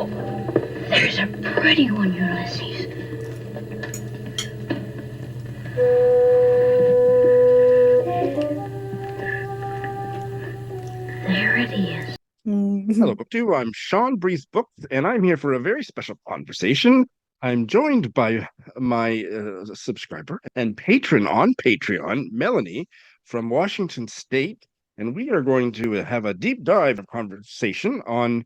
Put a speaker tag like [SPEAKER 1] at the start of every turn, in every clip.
[SPEAKER 1] There's a pretty one, Ulysses. There it is.
[SPEAKER 2] Hello, BookTube. I'm Shawn Breeze Books, and I'm here for a very special conversation. I'm joined by my subscriber and patron on Patreon, Melanie from Washington State, and we are going to have a deep dive conversation on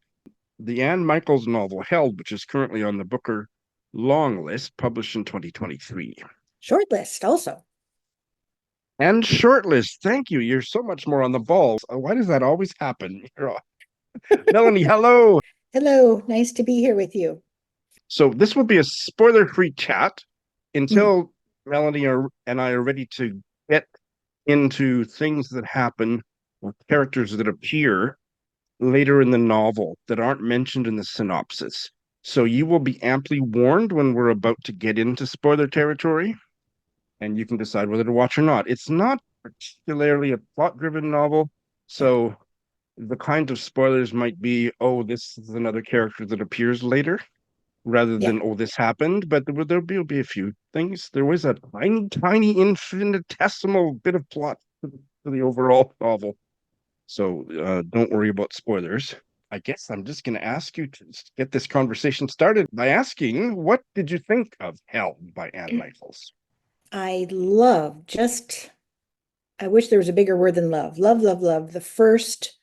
[SPEAKER 2] the Anne Michaels novel Held, which is currently on the Booker long list, published in 2023.
[SPEAKER 3] Shortlist also.
[SPEAKER 2] And shortlist. Thank you. You're so much more on the ball. Why does that always happen? Melanie, hello.
[SPEAKER 3] Hello, nice to be here with you.
[SPEAKER 2] So this will be a spoiler-free chat until Melanie and I are ready to get into things that happen or characters that appear later in the novel that aren't mentioned in the synopsis. So you will be amply warned when we're about to get into spoiler territory, and you can decide whether to watch or not. It's not particularly a plot-driven novel, so the kind of spoilers might be, oh, this is another character that appears later, rather than, oh, this happened. But there'll be a few things. There was a tiny, infinitesimal bit of plot to the overall novel. So don't worry about spoilers. I guess I'm just going to ask you to get this conversation started by asking, what did you think of Held by Anne Michaels?
[SPEAKER 3] I wish there was a bigger word than love. Love the first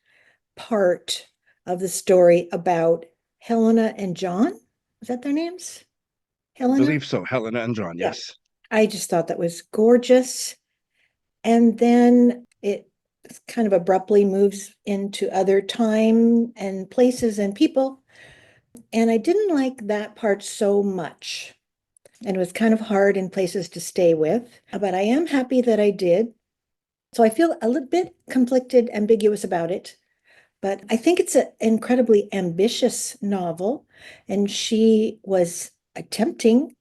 [SPEAKER 3] part of the story about Helena and John. Is that their names? Helena?
[SPEAKER 2] I believe so. Helena and John, yes.
[SPEAKER 3] I just thought that was gorgeous. And then it kind of abruptly moves into other time and places and people. And I didn't like that part so much. And it was kind of hard in places to stay with, but I am happy that I did. So I feel a little bit conflicted, ambiguous about it, but I think it's an incredibly ambitious novel, and she was attempting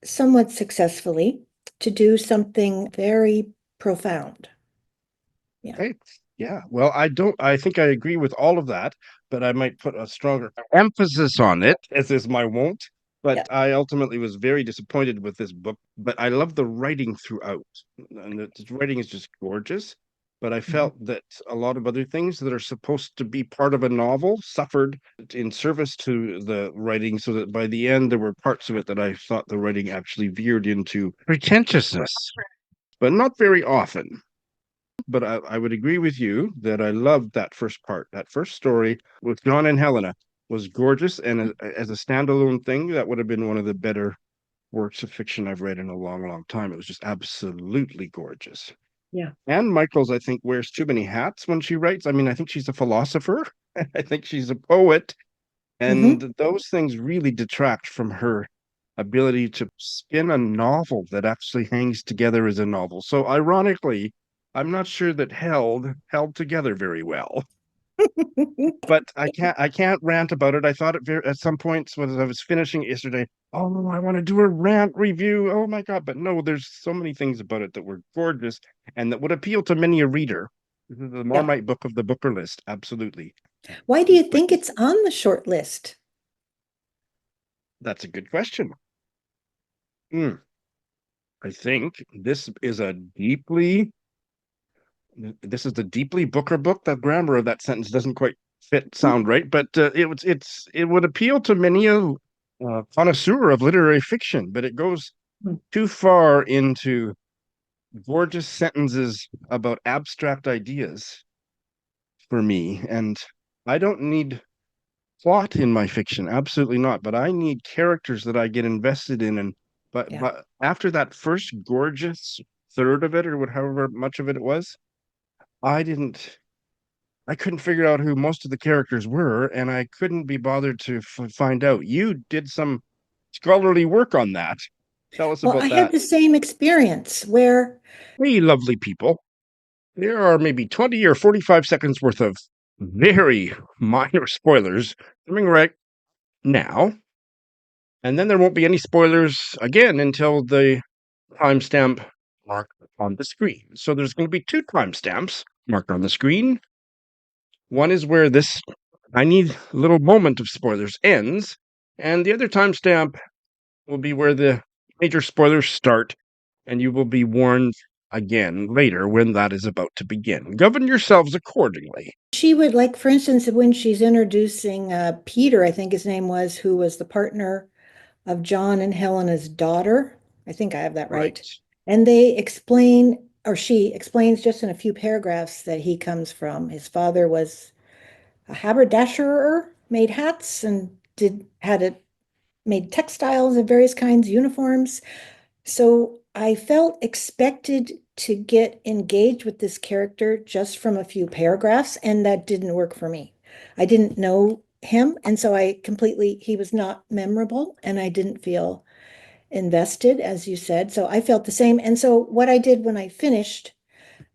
[SPEAKER 3] somewhat successfully to do something very profound. Yeah.
[SPEAKER 2] Okay. Yeah. Well, I think I agree with all of that, but I might put a stronger emphasis on it, as is my wont. But
[SPEAKER 3] Yeah.
[SPEAKER 2] I ultimately was very disappointed with this book. But I love the writing throughout. And the writing is just gorgeous. But I felt that a lot of other things that are supposed to be part of a novel suffered in service to the writing, so that by the end, there were parts of it that I thought the writing actually veered into pretentiousness, but not very often. But I would agree with you that I loved that first part. That first story with John and Helena was gorgeous. And as a standalone thing, that would have been one of the better works of fiction I've read in a long, long time. It was just absolutely gorgeous.
[SPEAKER 3] Yeah.
[SPEAKER 2] Anne Michaels, I think, wears too many hats when she writes. I mean, I think she's a philosopher. I think she's a poet. And those things really detract from her ability to spin a novel that actually hangs together as a novel. So ironically, I'm not sure that held together very well. But I can't rant about it. I thought it at some points when I was finishing it yesterday, oh, I want to do a rant review. Oh my God. But no, there's so many things about it that were gorgeous and that would appeal to many a reader. This is the Marmite book of the Booker list. Absolutely.
[SPEAKER 3] Why do you think it's on the short list?
[SPEAKER 2] That's a good question. I think this is the deeply Booker book. The grammar of that sentence doesn't quite sound right, but it would appeal to many a connoisseur of literary fiction, but it goes too far into gorgeous sentences about abstract ideas for me, and I don't need plot in my fiction, absolutely not, but I need characters that I get invested in. And but after that first gorgeous third of it, or however much of it was, I couldn't figure out who most of the characters were, and I couldn't be bothered to find out. You did some scholarly work on that. Tell us
[SPEAKER 3] Well,
[SPEAKER 2] about
[SPEAKER 3] I
[SPEAKER 2] that.
[SPEAKER 3] had the same experience where,
[SPEAKER 2] Hey, lovely people, there are maybe 20 or 45 seconds worth of very minor spoilers coming right now. And then there won't be any spoilers again until the timestamp marked on the screen. So there's going to be two timestamps marked on the screen. One is where this I need a little moment of spoilers ends, and the other timestamp will be where the major spoilers start, and you will be warned again later when that is about to begin. Govern yourselves accordingly.
[SPEAKER 3] She would, like, for instance, when she's introducing Peter, I think his name was, who was the partner of John and Helena's daughter. I think I have that
[SPEAKER 2] Right.
[SPEAKER 3] right. And they explain, or she explains just in a few paragraphs, that he comes from, his father was a haberdasherer, made hats and made textiles of various kinds, uniforms. So I felt expected to get engaged with this character just from a few paragraphs, and that didn't work for me. I didn't know him, and so he was not memorable, and I didn't feel invested, as you said. So I felt the same. And so what I did when I finished,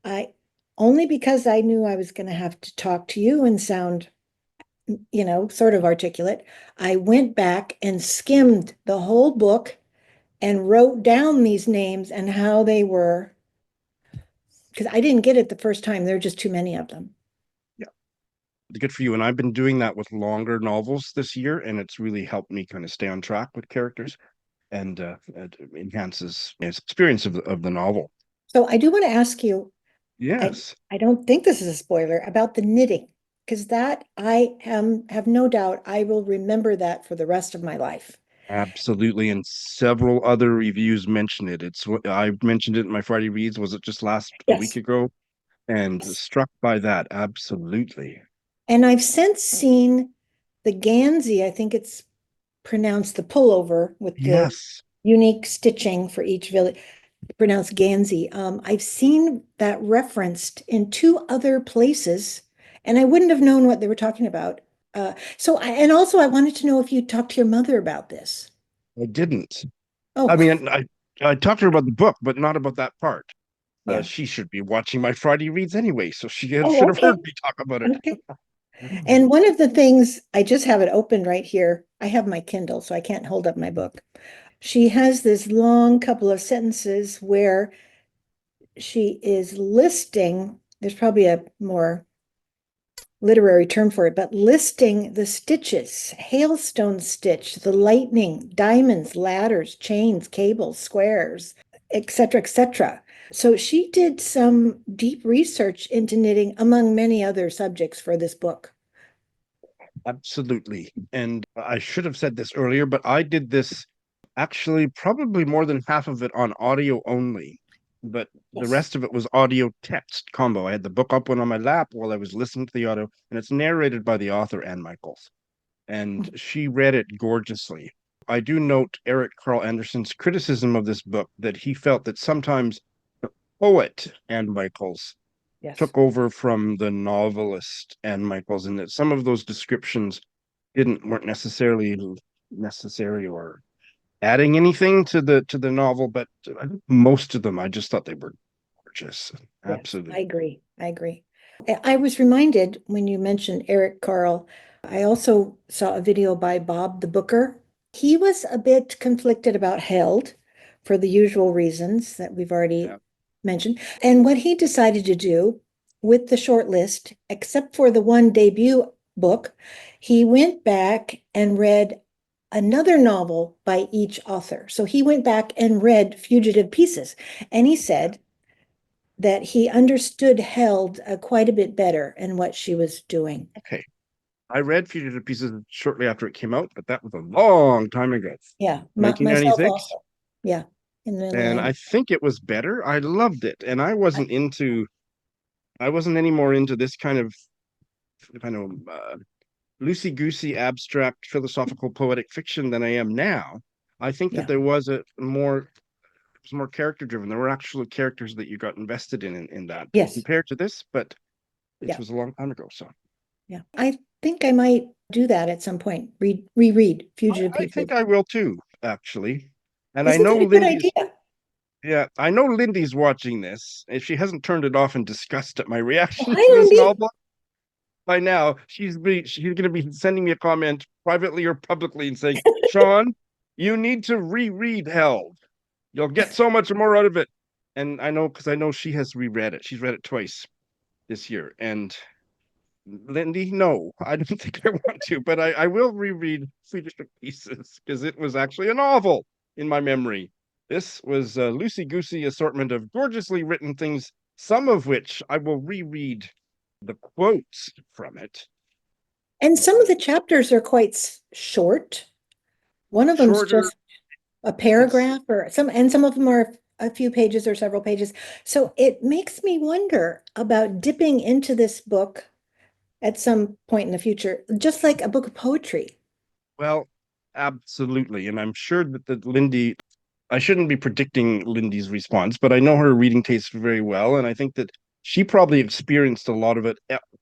[SPEAKER 3] I only because I knew I was going to have to talk to you and sound, sort of articulate, I went back and skimmed the whole book and wrote down these names and how they were, because I didn't get it the first time. There are just too many of them.
[SPEAKER 2] Yeah. Good for you. And I've been doing that with longer novels this year, and it's really helped me kind of stay on track with characters, and it enhances his experience of the novel.
[SPEAKER 3] So I do want to ask you, I,
[SPEAKER 2] Yes.
[SPEAKER 3] I don't think this is a spoiler, about the knitting, because that I have no doubt I will remember that for the rest of my life.
[SPEAKER 2] Absolutely, and several other reviews mention it. I mentioned it in my Friday reads. Was it just a week
[SPEAKER 3] Yes.
[SPEAKER 2] ago? And
[SPEAKER 3] Yes.
[SPEAKER 2] struck by that. Absolutely.
[SPEAKER 3] And I've since seen the Gansey, I think it's pronounced the pullover with the
[SPEAKER 2] Yes,
[SPEAKER 3] unique stitching for each village, pronounced Gansey. I've seen that referenced in two other places, and I wouldn't have known what they were talking about. And also I wanted to know if you talked to your mother about this.
[SPEAKER 2] I didn't. I
[SPEAKER 3] Oh,
[SPEAKER 2] mean, I talked to her about the book, but not about that part.
[SPEAKER 3] yeah.
[SPEAKER 2] She should be watching my Friday reads anyway, so she should
[SPEAKER 3] Oh,
[SPEAKER 2] have heard
[SPEAKER 3] okay.
[SPEAKER 2] me talk about it.
[SPEAKER 3] Okay. And one of the things, I just have it open right here. I have my Kindle, so I can't hold up my book. She has this long couple of sentences where she is listing, there's probably a more literary term for it, but listing the stitches: hailstone stitch, the lightning, diamonds, ladders, chains, cables, squares, etc., etc. So she did some deep research into knitting, among many other subjects, for this book.
[SPEAKER 2] Absolutely. And I should have said this earlier, but I did this actually probably more than half of it on audio only, but the
[SPEAKER 3] Yes.
[SPEAKER 2] rest of it was audio text combo. I had the book open on my lap while I was listening to the audio, and it's narrated by the author, Anne Michaels, and she read it gorgeously. I do note Eric Carl Anderson's criticism of this book, that he felt that sometimes the poet Anne Michaels
[SPEAKER 3] Yes.
[SPEAKER 2] took over from the novelist Anne Michaels, and that some of those descriptions weren't necessarily necessary or adding anything to the novel, but I think most of them, I just thought they were gorgeous.
[SPEAKER 3] Yes, I
[SPEAKER 2] Absolutely.
[SPEAKER 3] agree. I agree. I was reminded when you mentioned Eric Carl, I also saw a video by Bob the Booker. He was a bit conflicted about Held for the usual reasons that we've already
[SPEAKER 2] Yeah.
[SPEAKER 3] mentioned. And what he decided to do with the short list, except for the one debut book, he went back and read another novel by each author. So he went back and read fugitive pieces. And he said that he understood Held quite a bit better and what she was doing.
[SPEAKER 2] Okay. I read Fugitive Pieces shortly after it came out, but that was a long time ago,
[SPEAKER 3] Yeah, myself
[SPEAKER 2] 1996.
[SPEAKER 3] also. Yeah, in the middle
[SPEAKER 2] And I think it was better. I loved it. And I wasn't any more into this kind of loosey-goosey abstract philosophical poetic fiction than I am now. I think that
[SPEAKER 3] Yeah,
[SPEAKER 2] there was more character driven. There were actual characters that you got invested in that
[SPEAKER 3] yes,
[SPEAKER 2] compared to this, but it
[SPEAKER 3] yeah,
[SPEAKER 2] was a long time ago. So
[SPEAKER 3] yeah. I think I might do that at some point. Reread Fugitive
[SPEAKER 2] I think
[SPEAKER 3] Pieces.
[SPEAKER 2] I will too, actually. And I
[SPEAKER 3] Isn't
[SPEAKER 2] know
[SPEAKER 3] that a good idea?
[SPEAKER 2] I know Lindy's watching this. If she hasn't turned it off in disgust at my
[SPEAKER 3] Oh,
[SPEAKER 2] reaction
[SPEAKER 3] hi,
[SPEAKER 2] to this
[SPEAKER 3] Lindy.
[SPEAKER 2] novel, by now she's going to be sending me a comment privately or publicly and saying, Shawn, you need to reread Held. You'll get so much more out of it. And I know, because I know she has reread it. She's read it twice this year. And Lindy, no, I don't think I want to, but I will reread Fugitive Pieces because it was actually a novel in my memory. This was a loosey-goosey assortment of gorgeously written things, some of which I will reread the quotes from it.
[SPEAKER 3] And some of the chapters are quite short. One of them's
[SPEAKER 2] Shorter,
[SPEAKER 3] just a
[SPEAKER 2] it's
[SPEAKER 3] paragraph or some, and some of them are a few pages or several pages. So it makes me wonder about dipping into this book at some point in the future, just like a book of poetry.
[SPEAKER 2] well, absolutely. And I'm sure that Lindy, I shouldn't be predicting Lindy's response, but I know her reading taste very well. And I think that she probably experienced a lot of it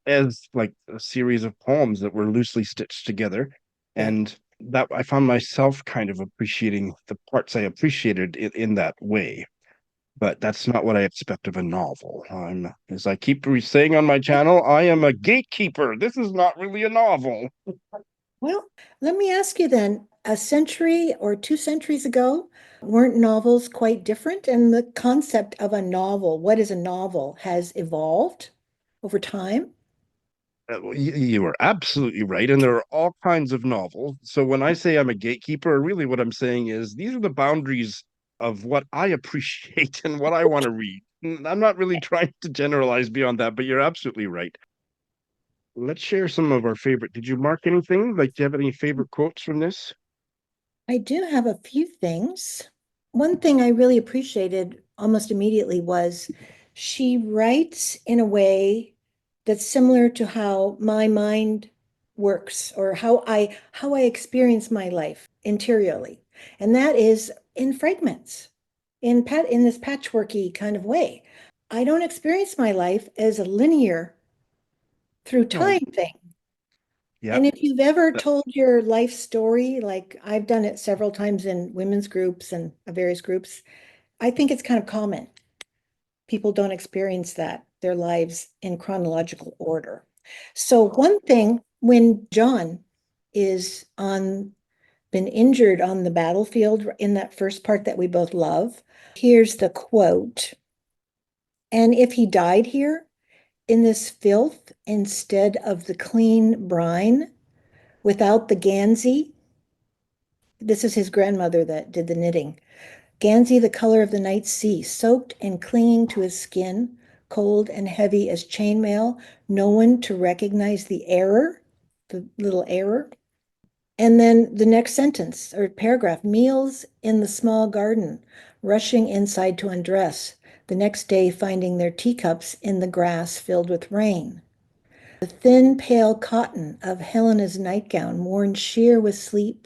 [SPEAKER 2] as like a series of poems that were loosely stitched together.
[SPEAKER 3] Yeah.
[SPEAKER 2] And that I found myself kind of appreciating the parts I appreciated in that way. But that's not what I expect of a novel. As I keep saying on my channel, I am a gatekeeper. This is not really a novel.
[SPEAKER 3] Well, let me ask you then, a century or 2 centuries ago, weren't novels quite different? And the concept of a novel, what is a novel, has evolved over time.
[SPEAKER 2] You are absolutely right. And there are all kinds of novels. So when I say I'm a gatekeeper, really what I'm saying is these are the boundaries of what I appreciate and what I want to read. I'm not really trying to generalize beyond that, but you're absolutely right. Let's share some of our favorite. Did you mark anything? Like, do you have any favorite quotes from this?
[SPEAKER 3] I do have a few things. One thing I really appreciated almost immediately was she writes in a way that's similar to how my mind works or how I experience my life interiorly. And that is in fragments, in this patchworky kind of way. I don't experience my life as a linear through
[SPEAKER 2] No.
[SPEAKER 3] time thing.
[SPEAKER 2] Yeah.
[SPEAKER 3] And if you've ever
[SPEAKER 2] that-
[SPEAKER 3] told your life story, like I've done it several times in women's groups and various groups, I think it's kind of common. People don't experience that, their lives in chronological order. So one thing, when John is been injured on the battlefield in that first part that we both love, here's the quote. And if he died here in this filth instead of the clean brine, without the Gansey, this is his grandmother that did the knitting. Gansey, the color of the night sea, soaked and clinging to his skin, cold and heavy as chainmail, no one to recognize the error, the little error. And then the next sentence or paragraph, meals in the small garden, rushing inside to undress, the next day finding their teacups in the grass filled with rain. The thin, pale cotton of Helena's nightgown, worn sheer with sleep,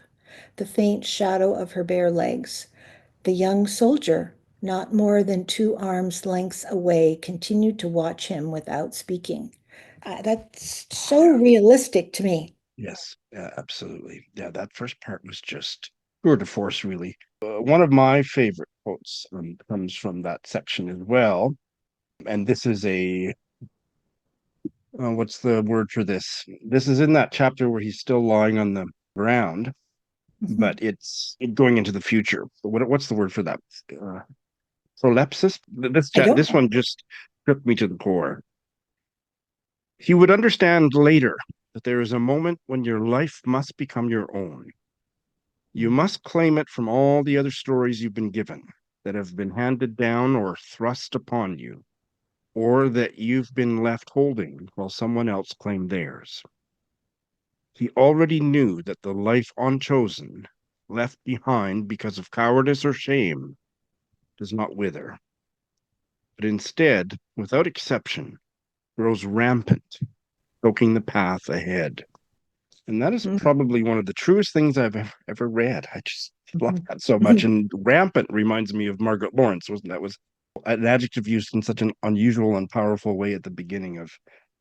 [SPEAKER 3] the faint shadow of her bare legs. The young soldier, not more than 2 arms' lengths away, continued to watch him without speaking. That's so
[SPEAKER 2] Yeah.
[SPEAKER 3] realistic to me.
[SPEAKER 2] Yes. Yeah, absolutely. Yeah, that first part was just tour de force, really. One of my favorite quotes comes from that section as well. And this is what's the word for this? This is in that chapter where he's still lying on the ground,
[SPEAKER 3] Mhm.
[SPEAKER 2] but it's going into the future. What's the word for that? Uh, Prolepsis?
[SPEAKER 3] I don't
[SPEAKER 2] This
[SPEAKER 3] know.
[SPEAKER 2] one just shook me to the core. He would understand later that there is a moment when your life must become your own. You must claim it from all the other stories you've been given that have been handed down or thrust upon you, or that you've been left holding while someone else claimed theirs. He already knew that the life unchosen, left behind because of cowardice or shame, does not wither, but instead, without exception, grows rampant, choking the path ahead. And that is probably one of the truest things I've ever read. I just love
[SPEAKER 3] Mhm.
[SPEAKER 2] that so much.
[SPEAKER 3] Mhm.
[SPEAKER 2] And rampant reminds me of Margaret Lawrence, wasn't that was an adjective used in such an unusual and powerful way at the beginning of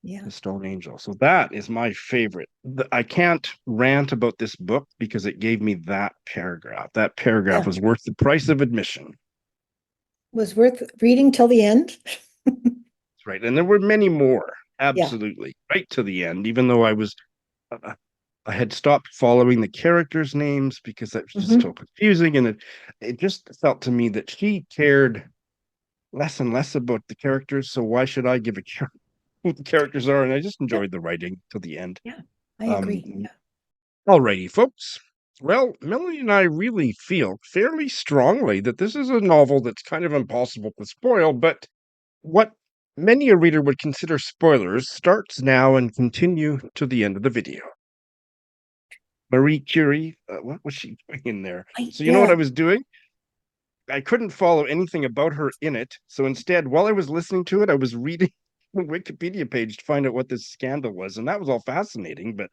[SPEAKER 3] Yeah.
[SPEAKER 2] The Stone Angel. So that is my favorite. I can't rant about this book because it gave me that paragraph. That paragraph
[SPEAKER 3] Yeah.
[SPEAKER 2] was worth the price of admission.
[SPEAKER 3] Was worth reading till the end.
[SPEAKER 2] That's right. And there were many more,
[SPEAKER 3] Yeah.
[SPEAKER 2] absolutely, right to the end, even though uh, I had stopped following the characters' names because that was just so
[SPEAKER 3] Mhm.
[SPEAKER 2] confusing. And it just felt to me that she cared less and less about the characters. So why should I give a who the characters are, and I just enjoyed the writing till the end.
[SPEAKER 3] Yeah, I agree. Yeah.
[SPEAKER 2] Alrighty, folks. Well, Melanie and I really feel fairly strongly that this is a novel that's kind of impossible to spoil, but what many a reader would consider spoilers starts now and continue to the end of the video. Marie Curie, what was she doing in there? So you know what
[SPEAKER 3] Yeah.
[SPEAKER 2] I was doing? I couldn't follow anything about her in it. So instead, while I was listening to it, I was reading the Wikipedia page to find out what this scandal was. And that was all fascinating, but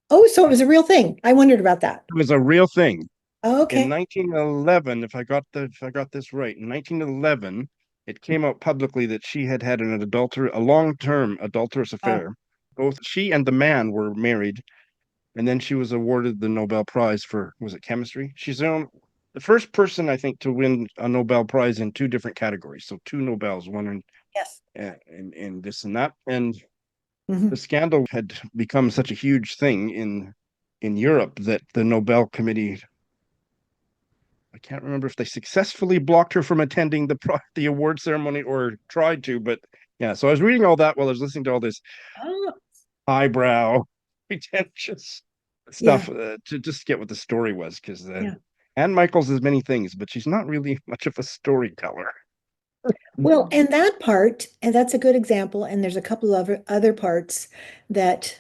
[SPEAKER 3] Oh, so it was a real thing. I wondered about that.
[SPEAKER 2] it was a real thing.
[SPEAKER 3] Oh,
[SPEAKER 2] In
[SPEAKER 3] okay.
[SPEAKER 2] 1911, if I got this right, in 1911, it came out publicly that she had had a long-term adulterous
[SPEAKER 3] Oh,
[SPEAKER 2] affair. Both she and the man were married, and then she was awarded the Nobel Prize for, was it chemistry? She's the first person, I think, to win a Nobel Prize in two different categories. So two Nobels, one
[SPEAKER 3] yes.
[SPEAKER 2] in this and that. And
[SPEAKER 3] Mhm.
[SPEAKER 2] the scandal had become such a huge thing in Europe that the Nobel Committee, I can't remember if they successfully blocked her from attending the award ceremony or tried to, but yeah. So I was reading all that while I was listening to all this
[SPEAKER 3] Oh,
[SPEAKER 2] highbrow, pretentious
[SPEAKER 3] yeah.
[SPEAKER 2] stuff to just get what the story was, because
[SPEAKER 3] Yeah.
[SPEAKER 2] Anne Michaels is many things, but she's not really much of a storyteller.
[SPEAKER 3] Well, and that part, and that's a good example. And there's a couple of other parts that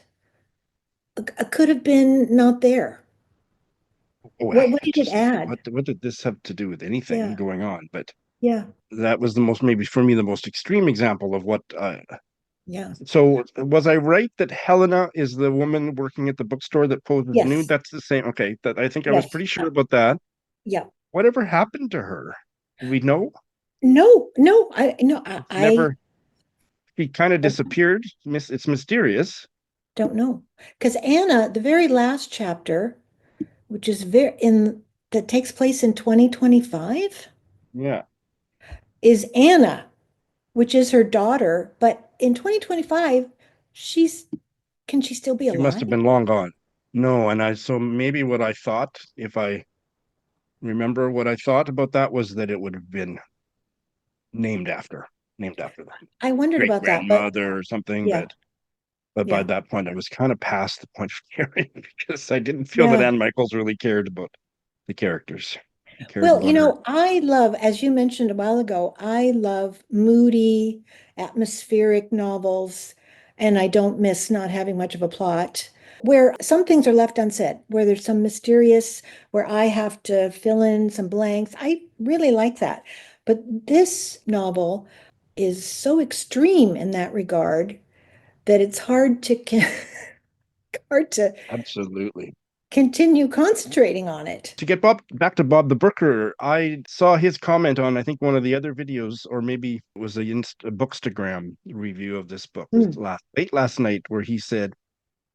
[SPEAKER 3] could have been not there.
[SPEAKER 2] Oh,
[SPEAKER 3] What
[SPEAKER 2] I
[SPEAKER 3] did it
[SPEAKER 2] just
[SPEAKER 3] add?
[SPEAKER 2] what did this have to do with anything
[SPEAKER 3] Yeah.
[SPEAKER 2] going on? But
[SPEAKER 3] Yeah.
[SPEAKER 2] that was the most, maybe for me, the most extreme example of what.
[SPEAKER 3] Yeah.
[SPEAKER 2] So was I right that Helena is the woman working at the bookstore that poses nude?
[SPEAKER 3] Yes.
[SPEAKER 2] That's the same. Okay, that I think I was
[SPEAKER 3] Yes.
[SPEAKER 2] pretty sure about that.
[SPEAKER 3] Yeah.
[SPEAKER 2] Whatever happened to her? Do we know?
[SPEAKER 3] No, no,
[SPEAKER 2] It's
[SPEAKER 3] I
[SPEAKER 2] never. She kind of
[SPEAKER 3] don't,
[SPEAKER 2] disappeared. It's mysterious.
[SPEAKER 3] don't know. Because Anna, the very last chapter, which is very in that takes place in 2025,
[SPEAKER 2] Yeah,
[SPEAKER 3] is Anna, which is her daughter. But in 2025, she's can she still be
[SPEAKER 2] she must have
[SPEAKER 3] alive?
[SPEAKER 2] been long gone. No, and I so maybe what I thought, if I remember what I thought about that, was that it would have been named after the
[SPEAKER 3] I wondered
[SPEAKER 2] great
[SPEAKER 3] about that, but
[SPEAKER 2] grandmother or something.
[SPEAKER 3] yeah,
[SPEAKER 2] But by
[SPEAKER 3] yeah,
[SPEAKER 2] that point, I was kind of past the point of caring because I didn't feel that
[SPEAKER 3] yeah.
[SPEAKER 2] Anne Michaels really cared about the characters. She cared
[SPEAKER 3] Well,
[SPEAKER 2] about her.
[SPEAKER 3] I love, as you mentioned a while ago, I love moody, atmospheric novels, and I don't miss not having much of a plot, where some things are left unsaid, where there's some mysterious, where I have to fill in some blanks. I really like that. But this novel is so extreme in that regard that it's hard to hard to
[SPEAKER 2] Absolutely.
[SPEAKER 3] continue concentrating on it.
[SPEAKER 2] To get back to Bob the Brooker, I saw his comment on, I think, one of the other videos, or maybe it was a Bookstagram review of this book
[SPEAKER 3] Mm,
[SPEAKER 2] late last night, where he said,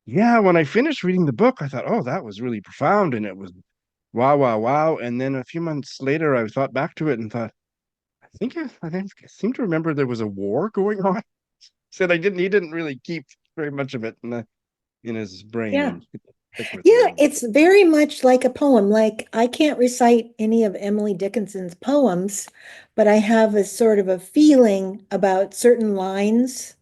[SPEAKER 2] "Yeah, when I finished reading the book, I thought, oh, that was really profound, and it was wow, wow, wow." And then a few months later, I thought back to it and thought, I seem to remember there was a war going on. Said he didn't really keep very much of it in his brain,
[SPEAKER 3] yeah.
[SPEAKER 2] and it stick with him
[SPEAKER 3] Yeah,
[SPEAKER 2] a bit.
[SPEAKER 3] it's very much like a poem. Like I can't recite any of Emily Dickinson's poems, but I have a sort of a feeling about certain lines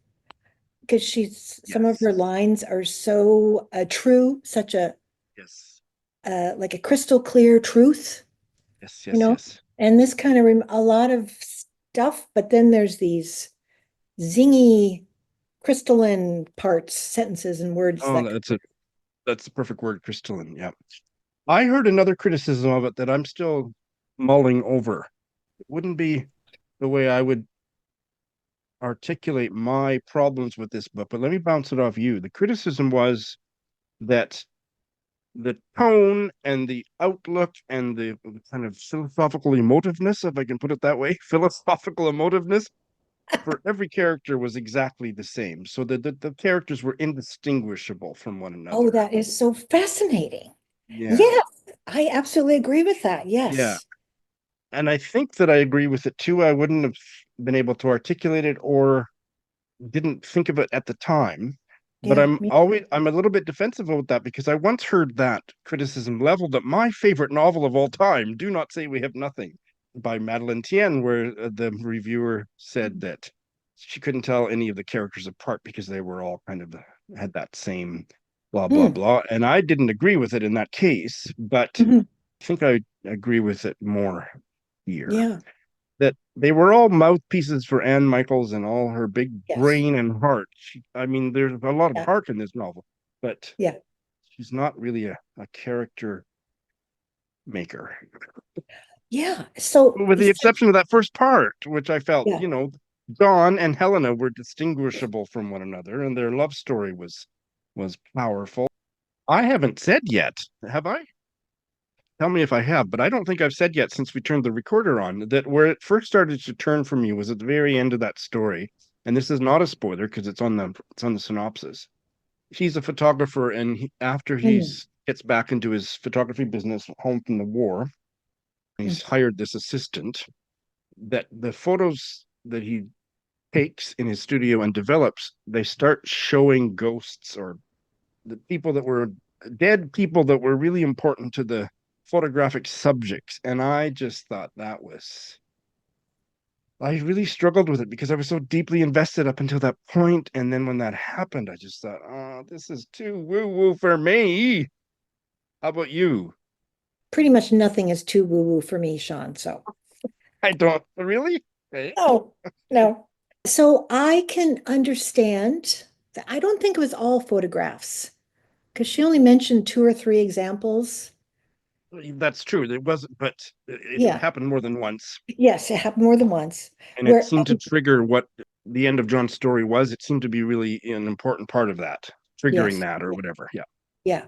[SPEAKER 3] because some of
[SPEAKER 2] Yes,
[SPEAKER 3] her lines are so true, such a
[SPEAKER 2] yes,
[SPEAKER 3] like a crystal clear truth,
[SPEAKER 2] yes,
[SPEAKER 3] you
[SPEAKER 2] yes,
[SPEAKER 3] know.
[SPEAKER 2] yes.
[SPEAKER 3] And this kind of a lot of stuff, but then there's these zingy crystalline parts, sentences and words
[SPEAKER 2] Oh,
[SPEAKER 3] that
[SPEAKER 2] that's the perfect word, crystalline. Yeah. I heard another criticism of it that I'm still mulling over. It wouldn't be the way I would articulate my problems with this book, but let me bounce it off you. The criticism was that the tone and the outlook and the kind of philosophical emotiveness, if I can put it that way, philosophical emotiveness for every character was exactly the same. So the characters were indistinguishable from one
[SPEAKER 3] oh,
[SPEAKER 2] another.
[SPEAKER 3] that is so fascinating.
[SPEAKER 2] Yeah.
[SPEAKER 3] Yes, I absolutely agree with that.
[SPEAKER 2] Yeah.
[SPEAKER 3] Yes.
[SPEAKER 2] And I think that I agree with it too. I wouldn't have been able to articulate it or didn't think of it at the time. But
[SPEAKER 3] Yeah.
[SPEAKER 2] I'm a little bit defensive about that because I once heard that criticism leveled at my favorite novel of all time, Do Not Say We Have Nothing, by Madeleine Thien, where the reviewer said that she couldn't tell any of the characters apart because they were all kind of had that same blah blah
[SPEAKER 3] Hmm.
[SPEAKER 2] blah. And I didn't agree with it in that case, but
[SPEAKER 3] Mhm.
[SPEAKER 2] I think I agree with it more here.
[SPEAKER 3] Yeah.
[SPEAKER 2] That they were all mouthpieces for Anne Michaels and all her big
[SPEAKER 3] Yes.
[SPEAKER 2] brain and heart. I mean, there's a lot of
[SPEAKER 3] Yeah.
[SPEAKER 2] heart in this novel, but
[SPEAKER 3] Yeah.
[SPEAKER 2] she's not really a character maker.
[SPEAKER 3] Yeah. So,
[SPEAKER 2] With the exception of that first part, which I felt,
[SPEAKER 3] yeah,
[SPEAKER 2] Dawn and Helena were distinguishable from one another, and their love story was powerful. I haven't said yet, have I? Tell me if I have, but I don't think I've said yet since we turned the recorder on that where it first started to turn for me was at the very end of that story. And this is not a spoiler because it's on the synopsis. He's a photographer, and after
[SPEAKER 3] mm,
[SPEAKER 2] gets back into his photography business home from the war, he's
[SPEAKER 3] mm,
[SPEAKER 2] hired this assistant that the photos that he takes in his studio and develops, they start showing ghosts or the people that were dead people that were really important to the photographic subjects. And I just thought I really struggled with it because I was so deeply invested up until that point. And then when that happened, I just thought, oh, this is too woo woo for me. How about you?
[SPEAKER 3] pretty much nothing is too woo-woo for me, Shawn. So,
[SPEAKER 2] I don't really. Okay.
[SPEAKER 3] no, no. So I can understand that. I don't think it was all photographs because she only mentioned two or three examples.
[SPEAKER 2] That's true. It wasn't, but it
[SPEAKER 3] Yeah.
[SPEAKER 2] happened more than once.
[SPEAKER 3] Yes, it happened more than once.
[SPEAKER 2] And it
[SPEAKER 3] Where,
[SPEAKER 2] seemed to trigger what the end of John's story was. It seemed to be really an important part of that, triggering
[SPEAKER 3] yes,
[SPEAKER 2] that or whatever. Yeah.
[SPEAKER 3] yeah.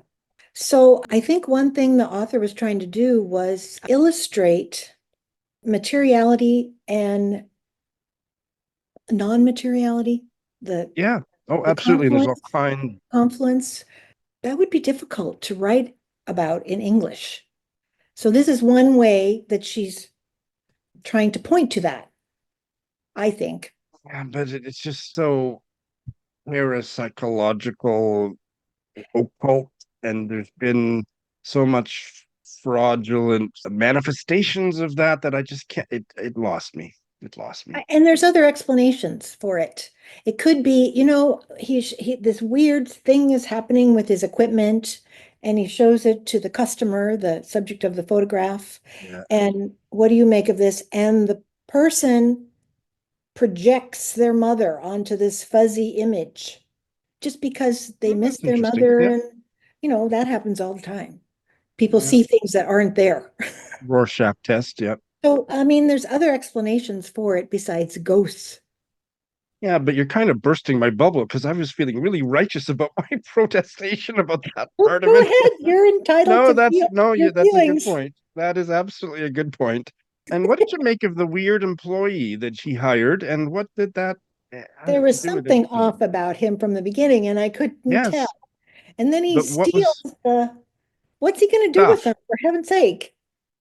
[SPEAKER 3] So I think one thing the author was trying to do was illustrate materiality and non-materiality, the
[SPEAKER 2] Yeah. Oh,
[SPEAKER 3] the
[SPEAKER 2] absolutely. And there's all
[SPEAKER 3] confluence,
[SPEAKER 2] kind.
[SPEAKER 3] confluence. That would be difficult to write about in English. So this is one way that she's trying to point to that, I think.
[SPEAKER 2] Yeah, but it's just so parapsychological, occult, and there's been so much fraudulent manifestations of that I just can't. It lost me. It lost me.
[SPEAKER 3] And there's other explanations for it. It could be, this weird thing is happening with his equipment, and he shows it to the customer, the subject of the photograph.
[SPEAKER 2] Yeah.
[SPEAKER 3] And what do you make of this? And the person projects their mother onto this fuzzy image just because they
[SPEAKER 2] Well,
[SPEAKER 3] miss
[SPEAKER 2] that's
[SPEAKER 3] their
[SPEAKER 2] interesting.
[SPEAKER 3] mother.
[SPEAKER 2] Yeah.
[SPEAKER 3] And, that happens all the time. People
[SPEAKER 2] Yeah.
[SPEAKER 3] see things that aren't there.
[SPEAKER 2] Rorschach test. Yeah.
[SPEAKER 3] So, I mean, there's other explanations for it besides ghosts.
[SPEAKER 2] Yeah, but you're kind of bursting my bubble because I was feeling really righteous about my protestation about that
[SPEAKER 3] Well,
[SPEAKER 2] part of
[SPEAKER 3] go
[SPEAKER 2] it.
[SPEAKER 3] ahead. You're entitled
[SPEAKER 2] No,
[SPEAKER 3] to feel your
[SPEAKER 2] that's a good
[SPEAKER 3] feelings.
[SPEAKER 2] point. That is absolutely a good point. And what did you make of the weird employee that she hired? And what did that
[SPEAKER 3] There
[SPEAKER 2] have to
[SPEAKER 3] was
[SPEAKER 2] do with
[SPEAKER 3] something
[SPEAKER 2] anything?
[SPEAKER 3] off about him from the beginning, and I couldn't tell.
[SPEAKER 2] Yes,
[SPEAKER 3] And then he
[SPEAKER 2] but what
[SPEAKER 3] steals
[SPEAKER 2] was
[SPEAKER 3] what's he going to do with
[SPEAKER 2] stuff?
[SPEAKER 3] them, for heaven's sake?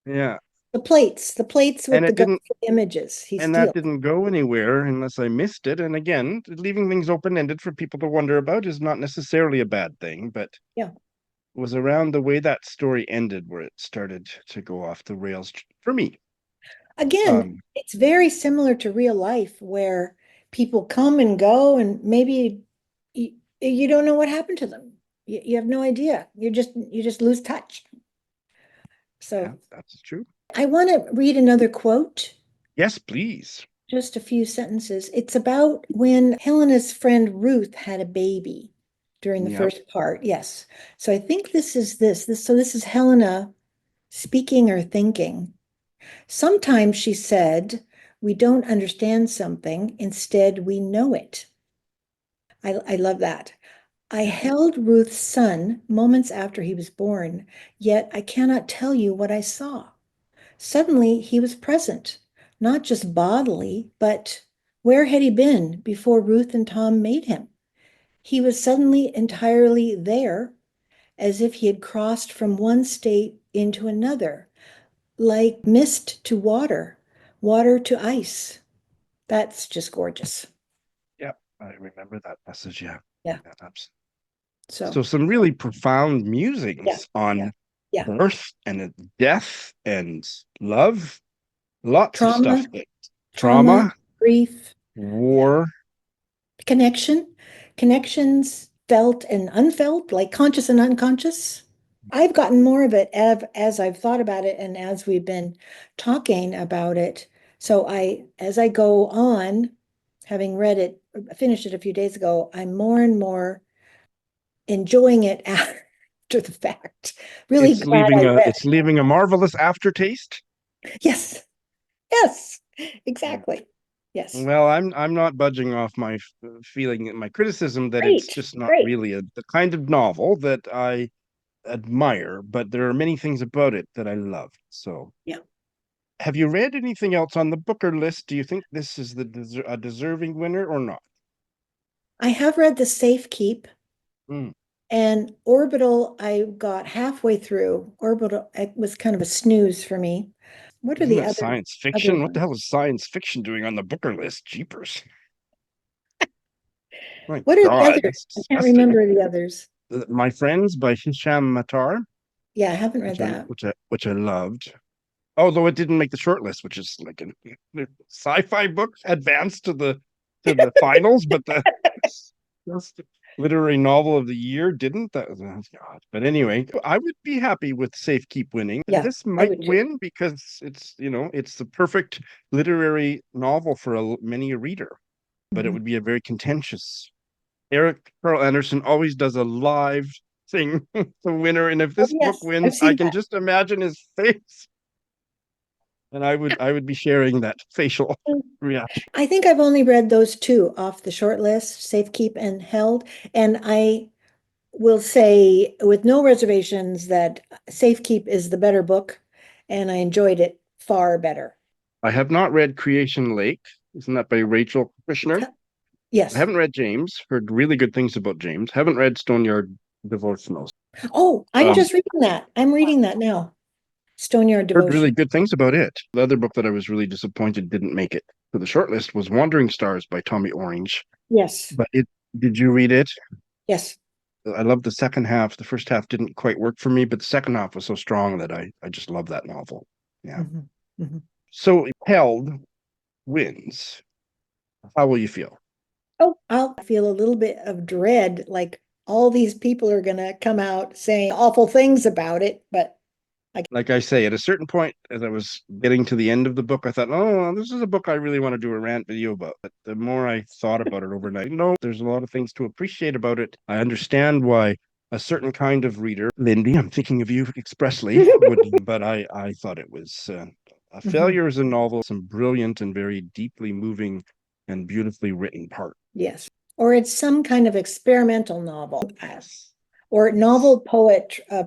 [SPEAKER 2] Yeah,
[SPEAKER 3] The plates with
[SPEAKER 2] and
[SPEAKER 3] the
[SPEAKER 2] it didn't,
[SPEAKER 3] ghost images. He
[SPEAKER 2] and that
[SPEAKER 3] steals.
[SPEAKER 2] didn't go anywhere unless I missed it. And again, leaving things open-ended for people to wonder about is not necessarily a bad thing, but
[SPEAKER 3] Yeah.
[SPEAKER 2] was around the way that story ended where it started to go off the rails for me.
[SPEAKER 3] Again,
[SPEAKER 2] Um,
[SPEAKER 3] it's very similar to real life where people come and go, and maybe you don't know what happened to them. You have no idea. You just lose touch.
[SPEAKER 2] yeah,
[SPEAKER 3] So
[SPEAKER 2] that's true.
[SPEAKER 3] I want to read another quote,
[SPEAKER 2] Yes, please.
[SPEAKER 3] just a few sentences. It's about when Helena's friend Ruth had a baby during the
[SPEAKER 2] Yep.
[SPEAKER 3] first part. Yes. So I think this is this. So this is Helena speaking or thinking. Sometimes she said, we don't understand something. Instead, we know it. I love that. I
[SPEAKER 2] Yeah.
[SPEAKER 3] held Ruth's son moments after he was born, yet I cannot tell you what I saw. Suddenly, he was present, not just bodily, but where had he been before Ruth and Tom made him? He was suddenly entirely there, as if he had crossed from one state into another, like mist to water, water to ice. That's just gorgeous.
[SPEAKER 2] Yep. I remember that message. Yeah.
[SPEAKER 3] Yeah.
[SPEAKER 2] Yeah, absolutely.
[SPEAKER 3] So,
[SPEAKER 2] So some really profound
[SPEAKER 3] yeah,
[SPEAKER 2] musings
[SPEAKER 3] yeah,
[SPEAKER 2] on
[SPEAKER 3] yeah.
[SPEAKER 2] birth and death and love. Lots of stuff.
[SPEAKER 3] Trauma, trauma,
[SPEAKER 2] Trauma,
[SPEAKER 3] grief. Yeah,
[SPEAKER 2] war.
[SPEAKER 3] connections felt and unfelt, like conscious and unconscious. I've gotten more of it as I've thought about it and as we've been talking about it. So as I go on, having read it, finished it a few days ago, I'm more and more enjoying it after the fact. Really glad I read
[SPEAKER 2] It's leaving a marvelous aftertaste.
[SPEAKER 3] it. Yes. Yes, exactly. Yes.
[SPEAKER 2] Well, I'm not budging off my feeling, my criticism that it's
[SPEAKER 3] Great.
[SPEAKER 2] just not
[SPEAKER 3] Great.
[SPEAKER 2] really the kind of novel that I admire, but there are many things about it that I love. So,
[SPEAKER 3] Yeah.
[SPEAKER 2] have you read anything else on the Booker list? Do you think this is a deserving winner or not?
[SPEAKER 3] I have read the Safekeep
[SPEAKER 2] Mm.
[SPEAKER 3] and Orbital. I got halfway through. Orbital, it was kind of a snooze for me. What are
[SPEAKER 2] Isn't
[SPEAKER 3] the
[SPEAKER 2] that science
[SPEAKER 3] other
[SPEAKER 2] fiction? What the
[SPEAKER 3] ones?
[SPEAKER 2] hell is science fiction doing on the Booker list? Jeepers. My
[SPEAKER 3] What are the
[SPEAKER 2] God,
[SPEAKER 3] others?
[SPEAKER 2] that's
[SPEAKER 3] I can't
[SPEAKER 2] disgusting.
[SPEAKER 3] remember the others.
[SPEAKER 2] My Friends by Hisham Matar,
[SPEAKER 3] Yeah, I haven't read that.
[SPEAKER 2] which I loved. Although it didn't make the shortlist, which is like a sci-fi book advanced to the finals, but the just literary novel of the year didn't. That was God. But anyway, I would be happy with Safekeep winning.
[SPEAKER 3] Yeah,
[SPEAKER 2] This
[SPEAKER 3] I
[SPEAKER 2] might
[SPEAKER 3] would too.
[SPEAKER 2] win because it's the perfect literary novel for many a reader, but it
[SPEAKER 3] Mhm.
[SPEAKER 2] would be a very contentious. Eric Carl Anderson always does a live thing, the winner, and if
[SPEAKER 3] Oh,
[SPEAKER 2] this book
[SPEAKER 3] yes, I've
[SPEAKER 2] wins, I
[SPEAKER 3] seen
[SPEAKER 2] can
[SPEAKER 3] that.
[SPEAKER 2] just imagine his face. And I would be sharing that facial reaction.
[SPEAKER 3] I think I've only read those two off the short list, Safekeep and Held. And I will say with no reservations that Safekeep is the better book, and I enjoyed it far better.
[SPEAKER 2] I have not read Creation Lake. Isn't that by Rachel Kushner? I
[SPEAKER 3] Yes.
[SPEAKER 2] haven't read James. Heard really good things about James. Haven't read Stoneyard Devotionals.
[SPEAKER 3] Oh, I'm
[SPEAKER 2] Um,
[SPEAKER 3] just reading that. I'm reading that now. Stoneyard
[SPEAKER 2] heard really
[SPEAKER 3] Devotion.
[SPEAKER 2] good things about it. The other book that I was really disappointed didn't make it to the shortlist was Wandering Stars by Tommy Orange.
[SPEAKER 3] Yes.
[SPEAKER 2] But did you read it?
[SPEAKER 3] Yes.
[SPEAKER 2] I loved the second half. The first half didn't quite work for me, but the second half was so strong that I just love that novel. Yeah.
[SPEAKER 3] Mhm. Mhm.
[SPEAKER 2] So Held wins. How will you feel?
[SPEAKER 3] Oh, I'll feel a little bit of dread, like all these people are gonna come out saying awful things about it, but
[SPEAKER 2] Like I say, at a certain point, as I was getting to the end of the book, I thought, oh, this is a book I really want to do a rant video about. But the more I thought about it overnight, no, there's a lot of things to appreciate about it. I understand why a certain kind of reader, Lindy, I'm thinking of you expressly, would, but I thought it was a
[SPEAKER 3] Mhm.
[SPEAKER 2] failure as a novel, some brilliant and very deeply moving and beautifully written part.
[SPEAKER 3] Yes. Or it's some kind of experimental novel
[SPEAKER 2] Yes.
[SPEAKER 3] or
[SPEAKER 2] Yes.
[SPEAKER 3] novel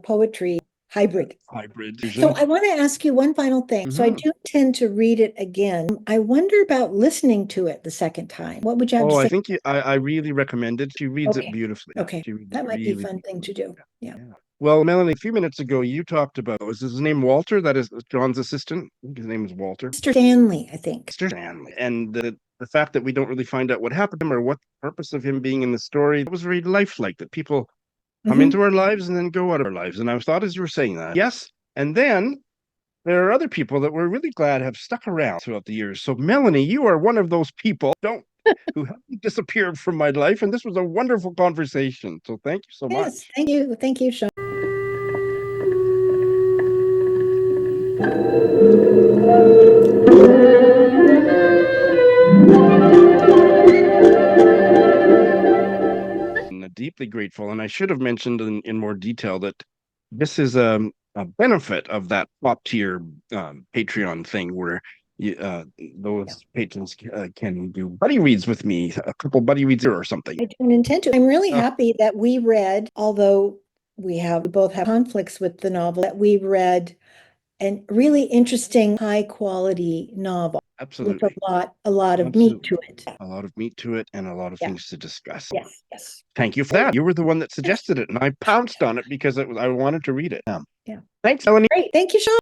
[SPEAKER 3] poetry hybrid.
[SPEAKER 2] Hybrid
[SPEAKER 3] So
[SPEAKER 2] vision.
[SPEAKER 3] I want to ask you one final thing. So I
[SPEAKER 2] Mhm.
[SPEAKER 3] do intend to read it again. I wonder about listening to it the second time. What would you have to
[SPEAKER 2] Oh,
[SPEAKER 3] say?
[SPEAKER 2] I really recommend it. She reads it
[SPEAKER 3] Okay.
[SPEAKER 2] beautifully.
[SPEAKER 3] Okay.
[SPEAKER 2] She reads
[SPEAKER 3] That might be a
[SPEAKER 2] really
[SPEAKER 3] fun thing to
[SPEAKER 2] beautifully.
[SPEAKER 3] do. Yeah.
[SPEAKER 2] Yeah. Well, Melanie, a few minutes ago, you talked about, was his name Walter? That is John's assistant. I think his name is Walter.
[SPEAKER 3] Mr. Stanley, I think.
[SPEAKER 2] Mr. Stanley. And the fact that we don't really find out what happened to him or what the purpose of him being in the story, it was very lifelike that people come
[SPEAKER 3] Mhm.
[SPEAKER 2] into our lives and then go out of our lives. And I thought as you were saying that, yes. And then there are other people that we're really glad have stuck around throughout the years. So, Melanie, you are one of those people who haven't disappeared from my life. And this was a wonderful conversation. So, thank you so
[SPEAKER 3] Yes.
[SPEAKER 2] much.
[SPEAKER 3] Thank you. Thank you, Shawn.
[SPEAKER 2] And deeply grateful. And I should have mentioned in more detail that this is a benefit of that top tier Patreon thing where
[SPEAKER 3] Yeah.
[SPEAKER 2] those patrons can do buddy reads with me, a couple buddy reads or something.
[SPEAKER 3] I don't intend to. I'm really
[SPEAKER 2] Uh,
[SPEAKER 3] happy that we read, although we both have conflicts with the novel, that we read a really interesting, high quality novel with
[SPEAKER 2] Absolutely.
[SPEAKER 3] a lot of meat to
[SPEAKER 2] Absolutely.
[SPEAKER 3] it.
[SPEAKER 2] A lot of meat to it and a lot of
[SPEAKER 3] Yeah.
[SPEAKER 2] things to discuss.
[SPEAKER 3] Yes. Yes.
[SPEAKER 2] Thank you for that. You were the one that suggested it, and I pounced on it because I wanted to read it.
[SPEAKER 3] Yeah.
[SPEAKER 2] Thanks, Melanie.
[SPEAKER 3] Great. Thank you, Shawn.